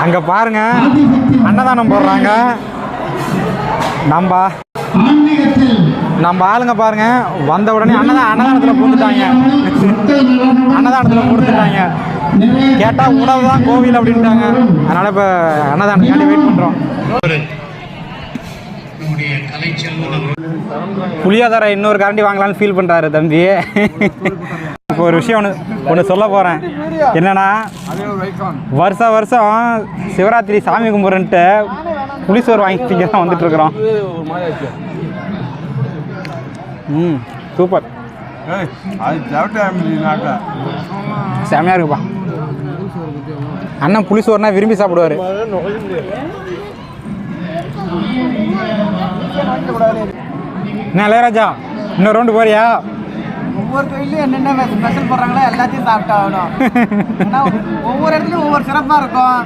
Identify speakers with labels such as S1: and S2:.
S1: அங்கே பாருங்க அன்னதானம் போடுறாங்க. நம்ம ஆளுங்க பாருங்க வந்த உடனே அன்னதானத்தில் பூந்துட்டாங்க. அன்னதானத்தில் பூந்துட்டாங்க. கேட்டால் உணவு தான் கோவில் அப்படின்ட்டாங்க. அதனால் இப்போ அன்னதானத்துக்காண்டி வெயிட் பண்ணுறோம். புளியோதரை இன்னொரு கரண்டி வாங்கலான்னு ஃபீல் பண்ணுறாரு தம்பி. இப்போ ஒரு விஷயம் ஒன்று சொல்ல போகிறேன். என்னென்னா, வருஷம் சிவராத்திரி சாமி கும்பிட்றன்ட்டு புளிசோறு வாங்கிட்டு தான் வந்துட்டுருக்குறோம். சூப்பர், செமையாக இருக்குப்பா. அண்ணன் புளிசோறுனா விரும்பி சாப்பிடுவார். என்ன இளையராஜா, இன்னொரு ரவுண்டு போறியா?
S2: ஒவ்வொரு கோயிலையும் என்னென்ன ஸ்பெஷல் போடுறாங்களோ எல்லாத்தையும் சாப்பிட்டாகணும். ஒவ்வொரு இடத்துலையும் ஒவ்வொரு சிறப்பாக இருக்கும்.